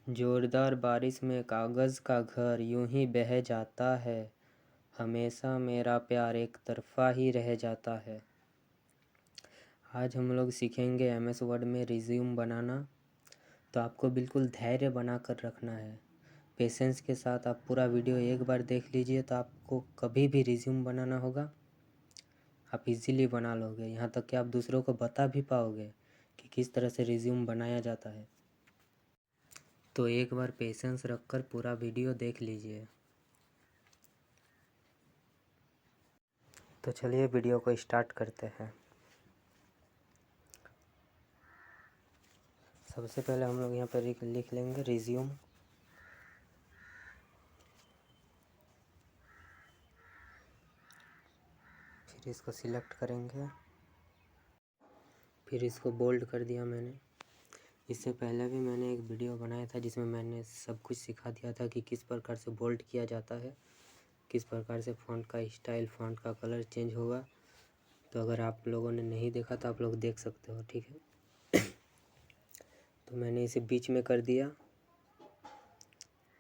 जोरदार बारिश में कागज़ का घर यूं ही बह जाता है, हमेशा मेरा प्यार एक तरफ़ा ही रह जाता है। आज हम लोग सीखेंगे MS वर्ड में रिज्यूम बनाना। तो आपको बिल्कुल धैर्य बना कर रखना है, पेशेंस के साथ आप पूरा वीडियो एक बार देख लीजिए तो आपको कभी भी रिज्यूम बनाना होगा, आप इजीली बना लोगे। यहाँ तक कि आप दूसरों को बता भी पाओगे कि किस तरह से रिज्यूम बनाया जाता है। तो एक बार पेशेंस रखकर पूरा वीडियो देख लीजिए। तो चलिए वीडियो को स्टार्ट करते हैं। सबसे पहले हम लोग यहाँ पर लिख लेंगे रिज्यूम। फिर इसको सिलेक्ट करेंगे, फिर इसको बोल्ड कर दिया मैंने। इससे पहले भी मैंने एक वीडियो बनाया था जिसमें मैंने सब कुछ सिखा दिया था कि किस प्रकार से बोल्ड किया जाता है, किस प्रकार से फ़ॉन्ट का स्टाइल, फ़ॉन्ट का कलर चेंज होगा। तो अगर आप लोगों ने नहीं देखा तो आप लोग देख सकते हो, ठीक है। तो मैंने इसे बीच में कर दिया।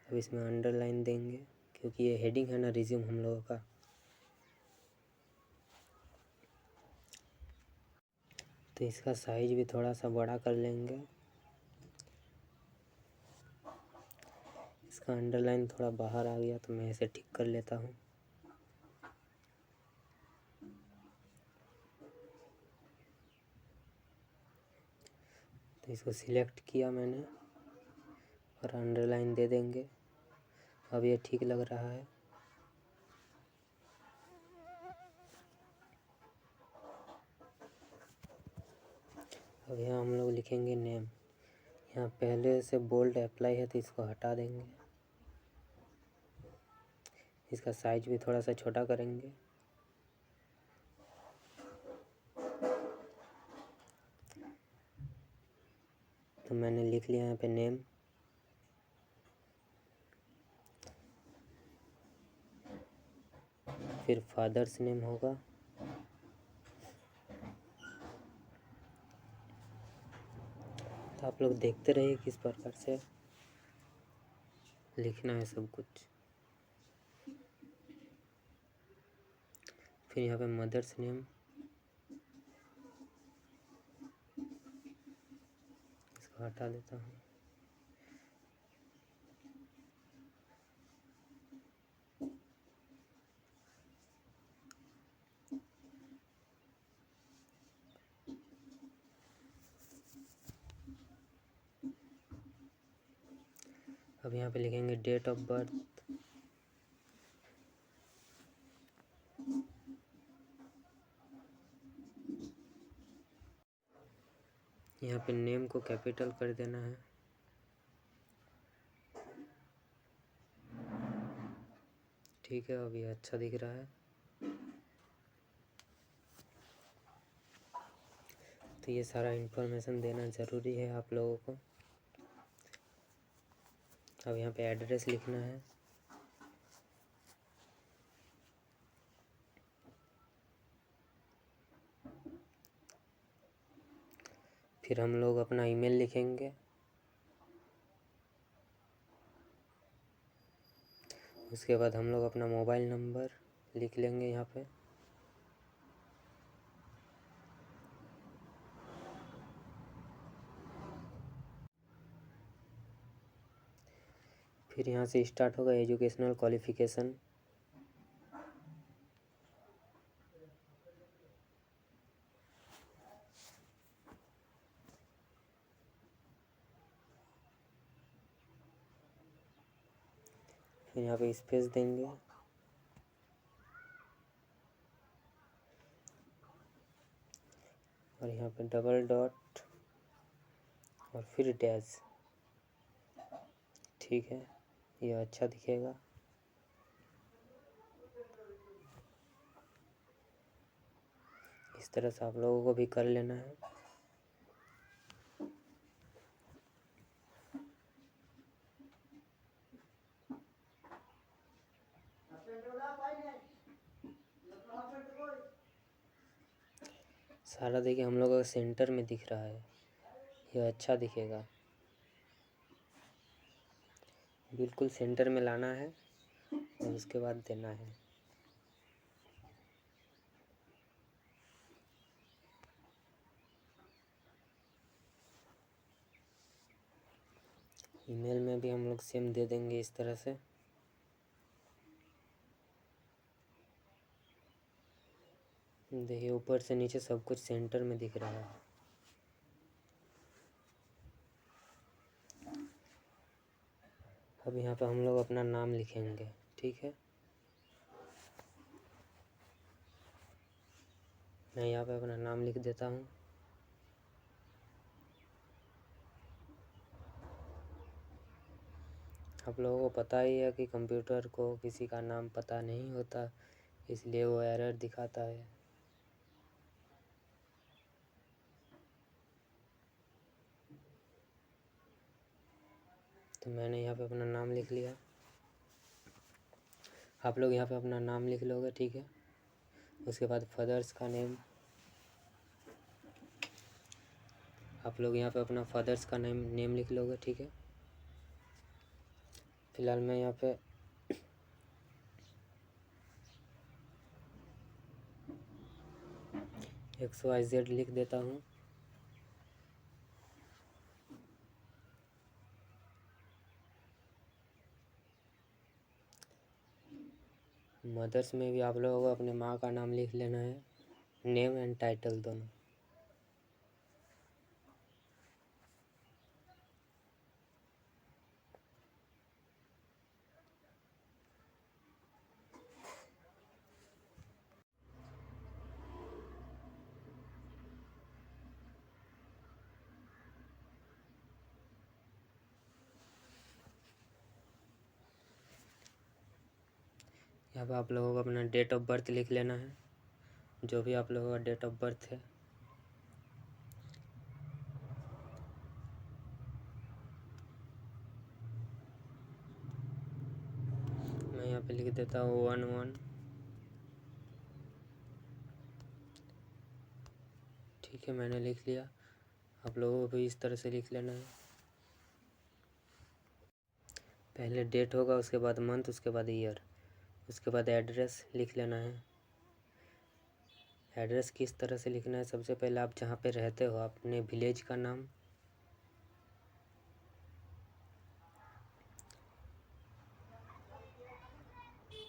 अब इसमें अंडरलाइन देंगे क्योंकि ये हेडिंग है ना रिज्यूम हम लोगों का। तो इसका साइज भी थोड़ा सा बड़ा कर लेंगे। इसका अंडरलाइन थोड़ा बाहर आ गया तो मैं इसे ठीक कर लेता हूँ। तो इसको सिलेक्ट किया मैंने और अंडरलाइन दे देंगे। अब ये ठीक लग रहा है। अब यहाँ हम लोग लिखेंगे नेम। यहाँ पहले से बोल्ड अप्लाई है तो इसको हटा देंगे। इसका साइज भी थोड़ा सा छोटा करेंगे। तो मैंने लिख लिया यहाँ पे नेम। फिर फादर्स नेम होगा। तो आप लोग देखते रहिए किस प्रकार से लिखना है सब कुछ। फिर यहाँ पे मदर्स नेम, इसको हटा देता हूँ। अब यहाँ पे लिखेंगे डेट ऑफ बर्थ। यहाँ पे नेम को कैपिटल कर देना है। ठीक है, अब ये अच्छा दिख रहा है। तो ये सारा इन्फॉर्मेशन देना ज़रूरी है आप लोगों को। अब यहाँ पे एड्रेस लिखना है। फिर हम लोग अपना ईमेल लिखेंगे। उसके बाद हम लोग अपना मोबाइल नंबर लिख लेंगे यहाँ पे। फिर यहाँ से स्टार्ट होगा एजुकेशनल क्वालिफ़िकेशन। फिर यहाँ पे स्पेस देंगे। और यहाँ पे डबल डॉट और फिर डैश। ठीक है, ये अच्छा दिखेगा। इस तरह से आप लोगों को भी कर लेना है। सारा देखिए हम लोगों का सेंटर में दिख रहा है, ये अच्छा दिखेगा। बिल्कुल सेंटर में लाना है और उसके बाद देना है। ईमेल में भी हम लोग सेम दे देंगे इस तरह से। देखिए ऊपर से नीचे सब कुछ सेंटर में दिख रहा है। अब यहाँ पे हम लोग अपना नाम लिखेंगे, ठीक है। मैं यहाँ पे अपना नाम लिख देता हूँ। आप लोगों को पता ही है कि कंप्यूटर को किसी का नाम पता नहीं होता, इसलिए वो एरर दिखाता है। तो मैंने यहाँ पे अपना नाम लिख लिया। आप लोग यहाँ पे अपना नाम लिख लोगे, ठीक है। उसके बाद फादर्स का नेम, आप लोग यहाँ पे अपना फादर्स का नेम लिख लोगे, ठीक है। फिलहाल मैं यहाँ पे XYZ लिख देता हूँ। मदर्स में भी आप लोगों को अपने माँ का नाम लिख लेना है, नेम एंड टाइटल दोनों। यहाँ पे आप लोगों को अपना डेट ऑफ बर्थ लिख लेना है, जो भी आप लोगों का डेट ऑफ बर्थ है। मैं यहाँ पे लिख देता हूँ 11, ठीक है। मैंने लिख लिया। आप लोगों को भी इस तरह से लिख लेना है। पहले डेट होगा, उसके बाद मंथ, उसके बाद ईयर, उसके बाद एड्रेस लिख लेना है। एड्रेस किस तरह से लिखना है? सबसे पहले आप जहाँ पे रहते हो अपने विलेज का नाम,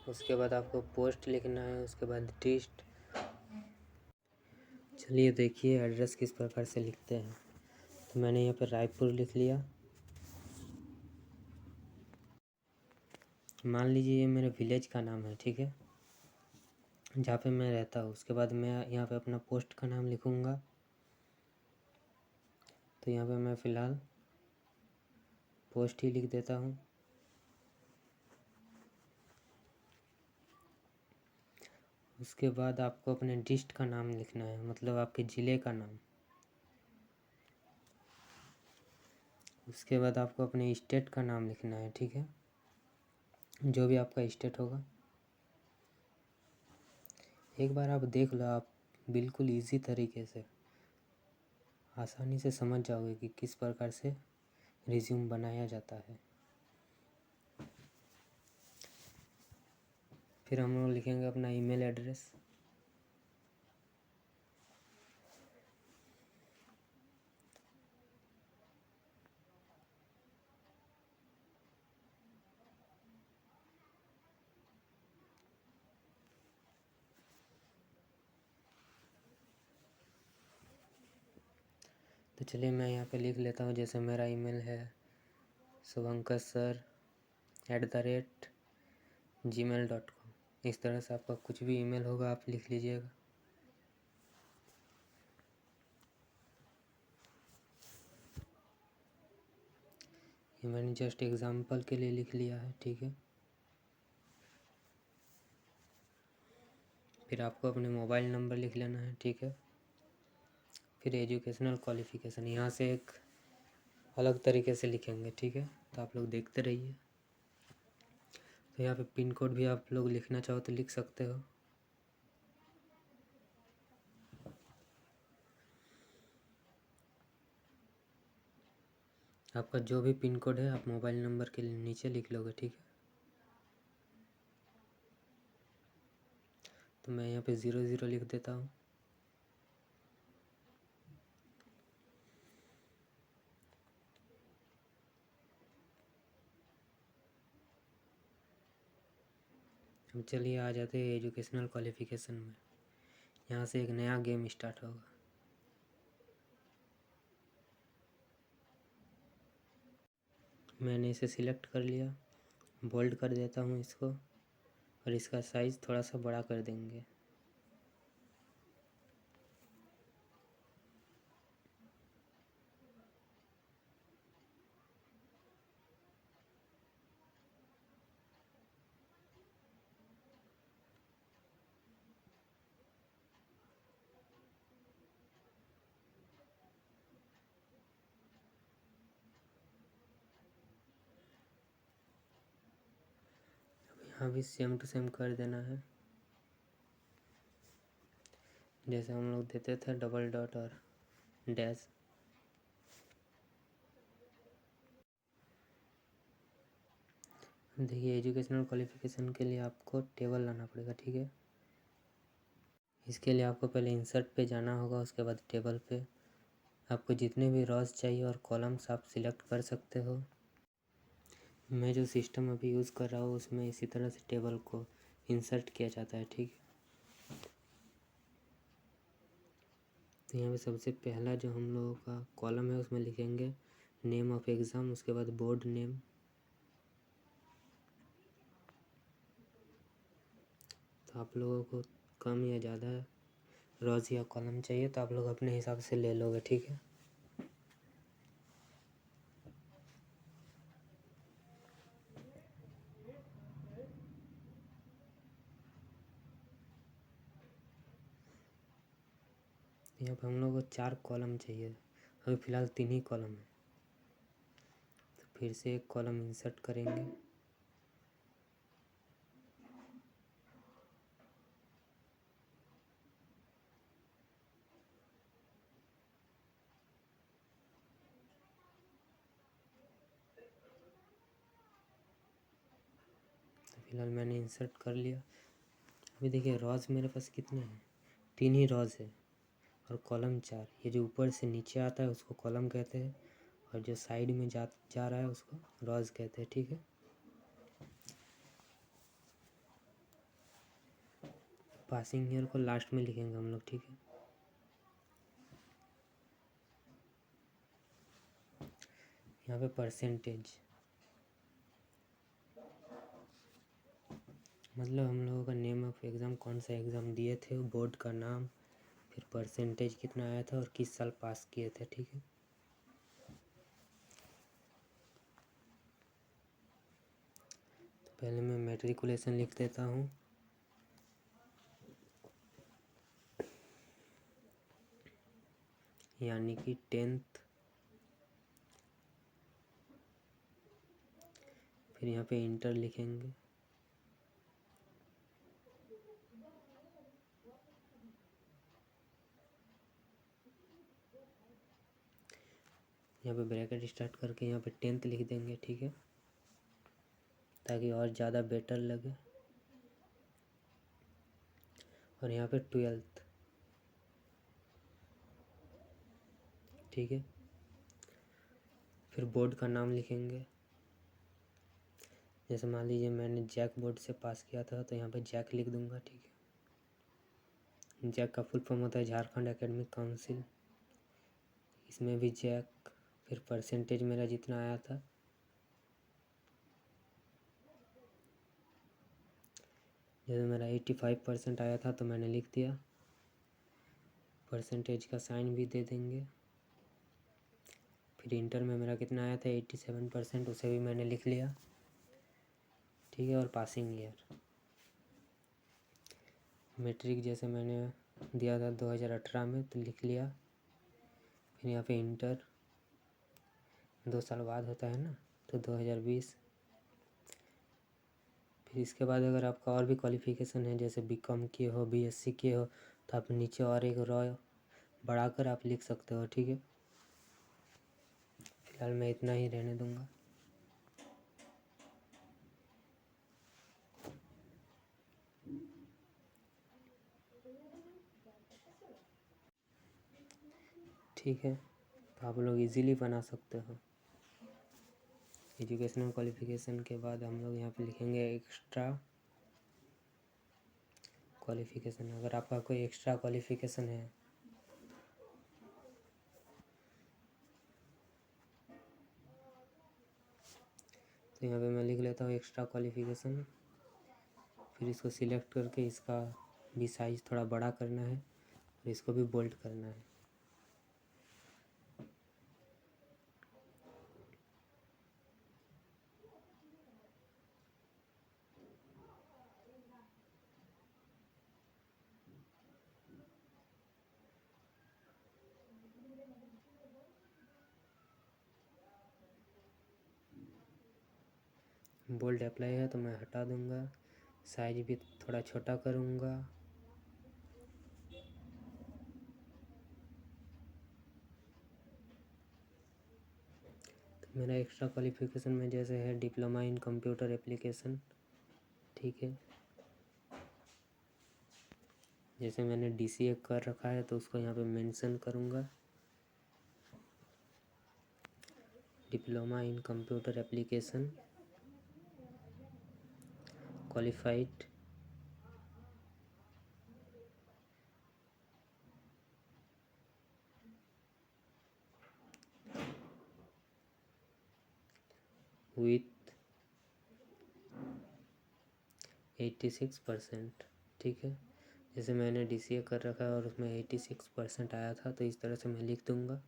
उसके बाद आपको पोस्ट लिखना है, उसके बाद डिस्ट। चलिए देखिए एड्रेस किस प्रकार से लिखते हैं। तो मैंने यहाँ पे रायपुर लिख लिया। मान लीजिए ये मेरे विलेज का नाम है, ठीक है, जहाँ पे मैं रहता हूँ। उसके बाद मैं यहाँ पे अपना पोस्ट का नाम लिखूँगा। तो यहाँ पे मैं फ़िलहाल पोस्ट ही लिख देता हूँ। उसके बाद आपको अपने डिस्ट्रिक्ट का नाम लिखना है, मतलब आपके ज़िले का नाम। उसके बाद आपको अपने स्टेट का नाम लिखना है, ठीक है, जो भी आपका स्टेट होगा। एक बार आप देख लो, आप बिल्कुल इजी तरीके से आसानी से समझ जाओगे कि किस प्रकार से रिज्यूम बनाया जाता है। फिर हम लोग लिखेंगे अपना ईमेल एड्रेस। तो चलिए मैं यहाँ पे लिख लेता हूँ, जैसे मेरा ईमेल है शुभंकर@gmail.com। इस तरह से आपका कुछ भी ईमेल होगा आप लिख लीजिएगा। ये मैंने जस्ट एग्जांपल के लिए लिख लिया है, ठीक है। फिर आपको अपने मोबाइल नंबर लिख लेना है, ठीक है। फिर एजुकेशनल क्वालिफ़िकेशन यहाँ से एक अलग तरीके से लिखेंगे, ठीक है। तो आप लोग देखते रहिए। तो यहाँ पे पिन कोड भी आप लोग लिखना चाहो तो लिख सकते हो। आपका जो भी पिन कोड है आप मोबाइल नंबर के नीचे लिख लोगे, ठीक है। तो मैं यहाँ पे 00 लिख देता हूँ। अब चलिए आ जाते हैं एजुकेशनल क्वालिफिकेशन में। यहाँ से एक नया गेम स्टार्ट होगा। मैंने इसे सिलेक्ट कर लिया, बोल्ड कर देता हूँ इसको, और इसका साइज़ थोड़ा सा बड़ा कर देंगे। यहाँ भी सेम टू सेम कर देना है, जैसे हम लोग देते थे डबल डॉट और डैश। देखिए एजुकेशनल क्वालिफिकेशन के लिए आपको टेबल लाना पड़ेगा, ठीक है। इसके लिए आपको पहले इंसर्ट पे जाना होगा, उसके बाद टेबल पे आपको जितने भी रॉज चाहिए और कॉलम्स आप सिलेक्ट कर सकते हो। मैं जो सिस्टम अभी यूज़ कर रहा हूँ उसमें इसी तरह से टेबल को इंसर्ट किया जाता है, ठीक है। तो यहाँ पे सबसे पहला जो हम लोगों का कॉलम है उसमें लिखेंगे नेम ऑफ एग्ज़ाम, उसके बाद बोर्ड नेम। तो आप लोगों को कम या ज़्यादा रोज़ या कॉलम चाहिए तो आप लोग अपने हिसाब से ले लोगे, ठीक है। यहाँ पे हम लोग को 4 कॉलम चाहिए, अभी फ़िलहाल 3 ही कॉलम है। तो फिर से एक कॉलम इंसर्ट करेंगे, तो फिलहाल मैंने इंसर्ट कर लिया। अभी देखिए रॉज मेरे पास कितने हैं, 3 ही रॉज है और कॉलम 4। ये जो ऊपर से नीचे आता है उसको कॉलम कहते हैं, और जो साइड में जा रहा है उसको रॉज कहते हैं, ठीक है। पासिंग ईयर को लास्ट में लिखेंगे हम लोग, ठीक है। यहाँ पे परसेंटेज मतलब हम लोगों का नेम ऑफ एग्ज़ाम, कौन सा एग्ज़ाम दिए थे, बोर्ड का नाम, फिर परसेंटेज कितना आया था और किस साल पास किए थे, ठीक है। तो पहले मैं मैट्रिकुलेशन लिख देता हूँ, यानी कि 10th। फिर यहाँ पे इंटर लिखेंगे, यहाँ पे ब्रैकेट स्टार्ट करके यहाँ पे 10th लिख देंगे, ठीक है, ताकि और ज़्यादा बेटर लगे। और यहाँ पे 12th, ठीक है। फिर बोर्ड का नाम लिखेंगे, जैसे मान लीजिए मैंने जैक बोर्ड से पास किया था तो यहाँ पे जैक लिख दूंगा, ठीक है। जैक का फुल फॉर्म होता है झारखंड एकेडमिक काउंसिल, इसमें भी जैक। फिर परसेंटेज मेरा जितना आया था, जैसे मेरा 85% आया था तो मैंने लिख दिया, परसेंटेज का साइन भी दे देंगे। फिर इंटर में मेरा कितना आया था 87%, उसे भी मैंने लिख लिया, ठीक है। और पासिंग ईयर मैट्रिक जैसे मैंने दिया था 2018 में तो लिख लिया। फिर यहाँ पे इंटर 2 साल बाद होता है ना, तो 2020। फिर इसके बाद अगर आपका और भी क्वालिफ़िकेशन है, जैसे बीकॉम किए हो, बीएससी किए हो, तो आप नीचे और एक रॉ बढ़ाकर आप लिख सकते हो, ठीक है। फिलहाल मैं इतना ही रहने दूंगा। ठीक है, तो आप लोग इजीली बना सकते हो। एजुकेशनल क्वालिफिकेशन के बाद हम लोग यहाँ पे लिखेंगे एक्स्ट्रा क्वालिफिकेशन। अगर आपका कोई एक्स्ट्रा क्वालिफिकेशन है तो यहाँ पे मैं लिख लेता हूँ एक्स्ट्रा क्वालिफिकेशन। फिर इसको सिलेक्ट करके इसका भी साइज थोड़ा बड़ा करना है और इसको भी बोल्ड करना है। बोल्ड अप्लाई है तो मैं हटा दूंगा, साइज भी थोड़ा छोटा करूंगा। तो मेरा एक्स्ट्रा क्वालिफिकेशन में जैसे है डिप्लोमा इन कंप्यूटर एप्लीकेशन, ठीक है। जैसे मैंने DCA कर रखा है तो उसको यहाँ पे मेंशन करूँगा, diploma in computer application qualified with 86%, ठीक है। जैसे मैंने DCA कर रखा है और उसमें 86% आया था तो इस तरह से मैं लिख दूंगा।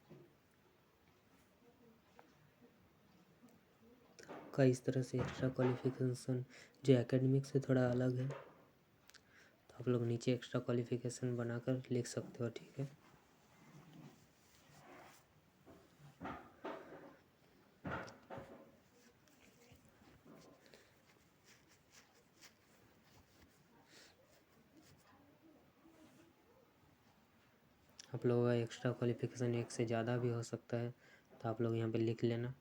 का इस तरह से एक्स्ट्रा क्वालिफिकेशन जो एकेडमिक से थोड़ा अलग है तो आप लोग नीचे एक्स्ट्रा क्वालिफिकेशन बनाकर लिख सकते हो, ठीक है। आप लोगों का एक्स्ट्रा क्वालिफिकेशन एक से ज़्यादा भी हो सकता है तो आप लोग यहाँ पे लिख लेना।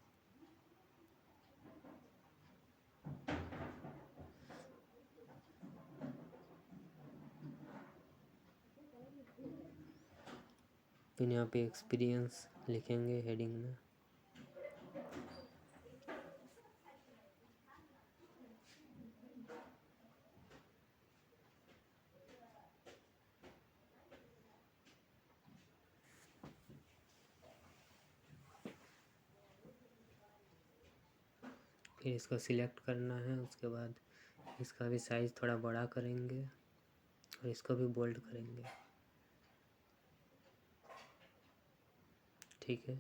फिर यहाँ पे एक्सपीरियंस लिखेंगे हेडिंग में। फिर इसको सिलेक्ट करना है, उसके बाद इसका भी साइज़ थोड़ा बड़ा करेंगे और इसको भी बोल्ड करेंगे, ठीक है।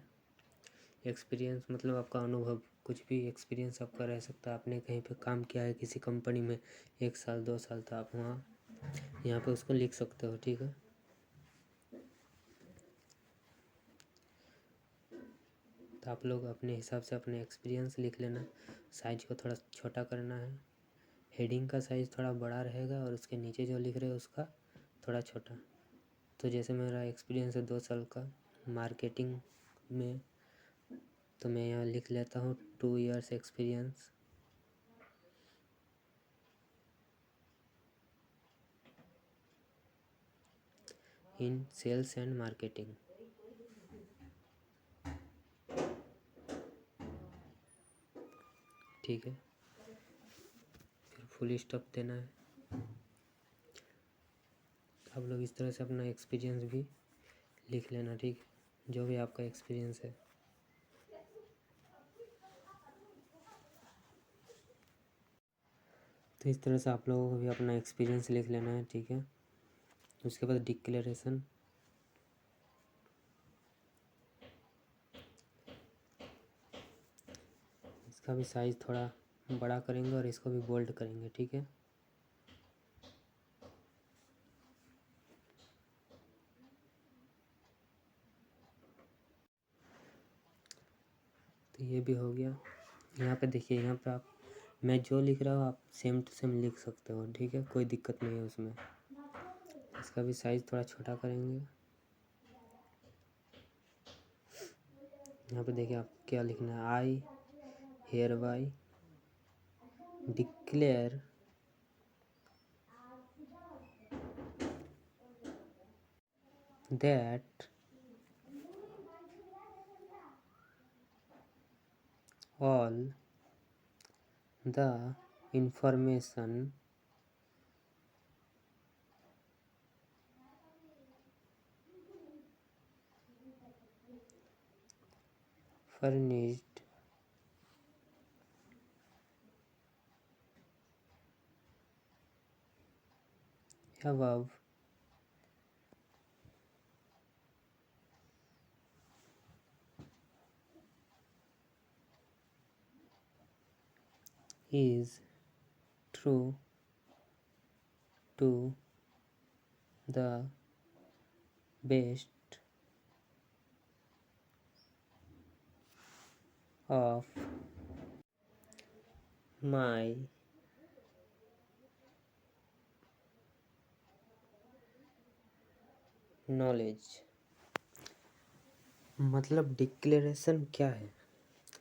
एक्सपीरियंस मतलब आपका अनुभव, कुछ भी एक्सपीरियंस आपका रह सकता है। आपने कहीं पे काम किया है किसी कंपनी में 1 साल 2 साल, तो आप वहाँ यहाँ पे उसको लिख सकते हो, ठीक है। तो आप लोग अपने हिसाब से अपने एक्सपीरियंस लिख लेना। साइज को थोड़ा छोटा करना है, हेडिंग का साइज़ थोड़ा बड़ा रहेगा और उसके नीचे जो लिख रहे हो उसका थोड़ा छोटा। तो जैसे मेरा एक्सपीरियंस है 2 साल का मार्केटिंग में, तो मैं यहाँ लिख लेता हूँ 2 years experience. In sales and marketing, ठीक है। फिर फुल स्टॉप देना है। आप लोग इस तरह से अपना एक्सपीरियंस भी लिख लेना, ठीक है, जो भी आपका एक्सपीरियंस है। तो इस तरह से आप लोगों को भी अपना एक्सपीरियंस लिख लेना है, ठीक है। उसके बाद डिक्लेरेशन, इसका भी साइज़ थोड़ा बड़ा करेंगे और इसको भी बोल्ड करेंगे, ठीक है। तो ये भी हो गया। यहाँ पे देखिए, यहाँ पे आप मैं जो लिख रहा हूँ आप सेम टू सेम लिख सकते हो, ठीक है, कोई दिक्कत नहीं है उसमें। इसका भी साइज़ थोड़ा छोटा करेंगे। यहाँ पे देखिए आप क्या लिखना है, I hereby declare that all the information furnished above is true to the best of my knowledge। मतलब डिक्लेरेशन क्या है?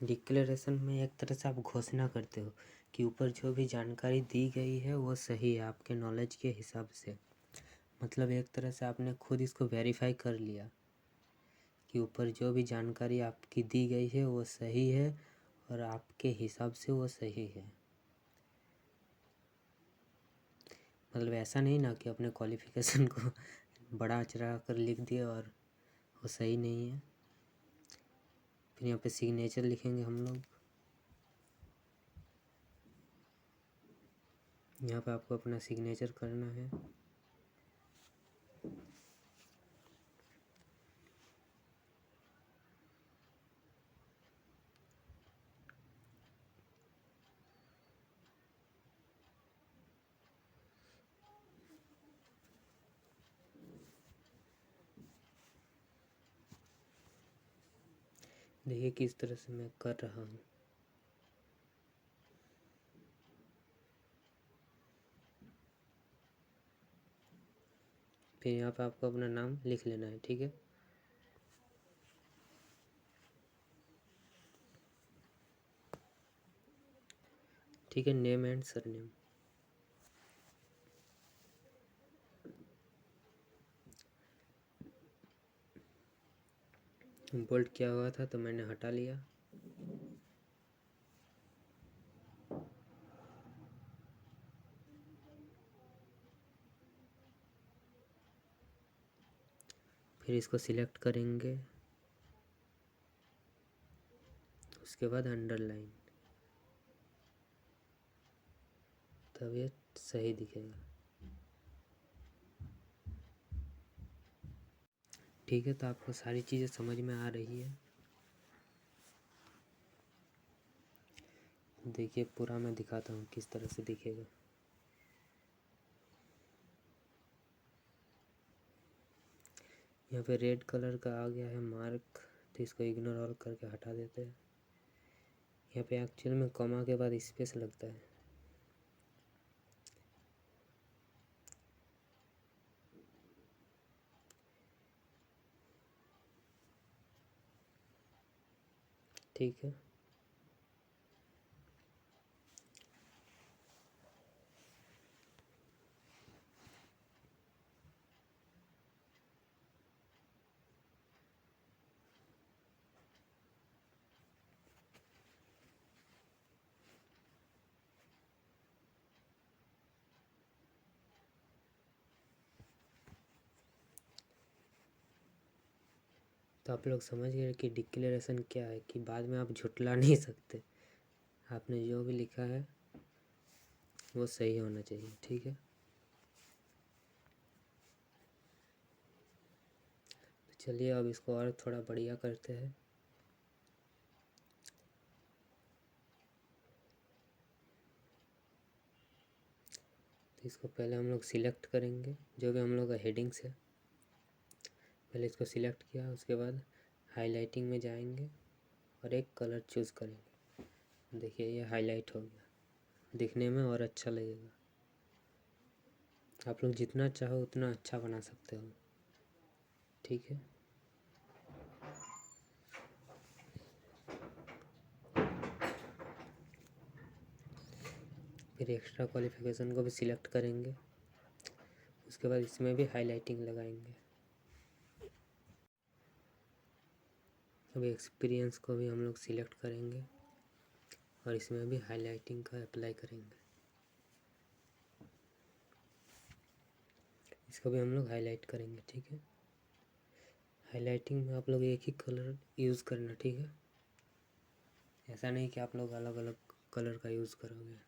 डिक्लेरेशन में एक तरह से आप घोषणा करते हो कि ऊपर जो भी जानकारी दी गई है वो सही है आपके नॉलेज के हिसाब से। मतलब एक तरह से आपने खुद इसको वेरीफाई कर लिया कि ऊपर जो भी जानकारी आपकी दी गई है वो सही है और आपके हिसाब से वो सही है। मतलब ऐसा नहीं ना कि अपने क्वालिफिकेशन को बड़ा चढ़ा कर लिख दिया और वो सही नहीं है। फिर यहाँ पे सिग्नेचर लिखेंगे हम लोग। यहाँ पे आपको अपना सिग्नेचर करना है। देखिए किस तरह से मैं कर रहा हूँ। फिर यहाँ पे आपको अपना नाम लिख लेना है, ठीक है। ठीक है, नेम एंड सरनेम। बोल्ट किया हुआ था तो मैंने हटा लिया। फिर इसको सिलेक्ट करेंगे, उसके बाद अंडरलाइन, तब ये सही दिखेगा। ठीक है, तो आपको सारी चीज़ें समझ में आ रही है। देखिए पूरा मैं दिखाता हूँ किस तरह से दिखेगा। यहाँ पे रेड कलर का आ गया है मार्क, तो इसको इग्नोर ऑल करके हटा देते हैं। यहाँ पे एक्चुअल में कॉमा के बाद स्पेस लगता है। ठीक है, तो आप लोग समझ गए कि डिक्लेरेशन क्या है, कि बाद में आप झुठला नहीं सकते। आपने जो भी लिखा है वो सही होना चाहिए, ठीक है। तो चलिए अब इसको और थोड़ा बढ़िया करते हैं। तो इसको पहले हम लोग सिलेक्ट करेंगे, जो भी हम लोग का हेडिंग्स है पहले इसको सिलेक्ट किया, उसके बाद हाईलाइटिंग में जाएंगे और एक कलर चूज़ करेंगे। देखिए ये हाईलाइट हो गया, दिखने में और अच्छा लगेगा। आप लोग जितना चाहो उतना अच्छा बना सकते हो, ठीक है। फिर एक्स्ट्रा क्वालिफिकेशन को भी सिलेक्ट करेंगे। उसके बाद इसमें भी हाईलाइटिंग लगाएंगे। अब एक्सपीरियंस को भी हम लोग सिलेक्ट करेंगे और इसमें भी हाईलाइटिंग का अप्लाई करेंगे। इसको भी हम लोग हाईलाइट करेंगे, ठीक है। हाईलाइटिंग में आप लोग एक ही कलर यूज़ करना, ठीक है। ऐसा नहीं कि आप लोग अलग अलग कलर का यूज़ करोगे।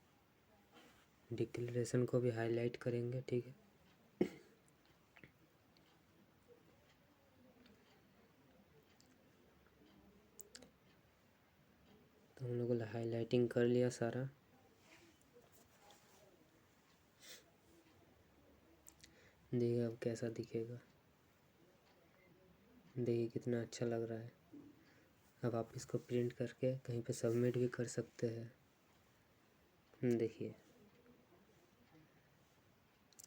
डिक्लेरेशन को भी हाईलाइट करेंगे, ठीक है। तो हम लोग हाईलाइटिंग कर लिया सारा। देखिए अब कैसा दिखेगा, देखिए कितना अच्छा लग रहा है। अब आप इसको प्रिंट करके कहीं पे सबमिट भी कर सकते हैं। देखिए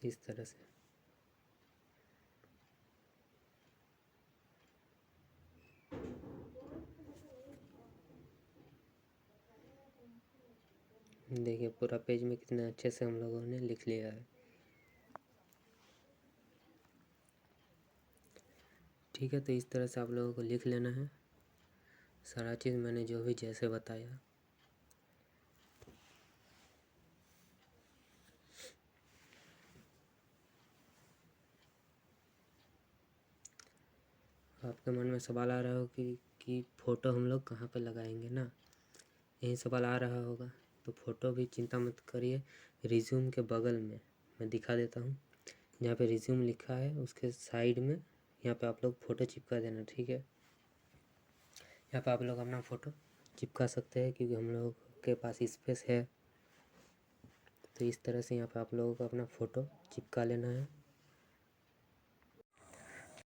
इस तरह से। देखिए पूरा पेज में कितने अच्छे से हम लोगों ने लिख लिया है, ठीक है। तो इस तरह से आप लोगों को लिख लेना है सारा चीज़, मैंने जो भी जैसे बताया। आपके मन में सवाल आ रहा हो कि फ़ोटो हम लोग कहाँ पे लगाएंगे ना, यही सवाल आ रहा होगा। तो फ़ोटो भी चिंता मत करिए, रिज्यूम के बगल में मैं दिखा देता हूँ। जहाँ पे रिज्यूम लिखा है उसके साइड में यहाँ पे आप लोग फ़ोटो चिपका देना, ठीक है। यहाँ पे आप लोग अपना फ़ोटो चिपका सकते हैं क्योंकि हम लोग के पास स्पेस है। तो इस तरह से यहाँ पे आप लोगों को अपना फ़ोटो चिपका लेना है।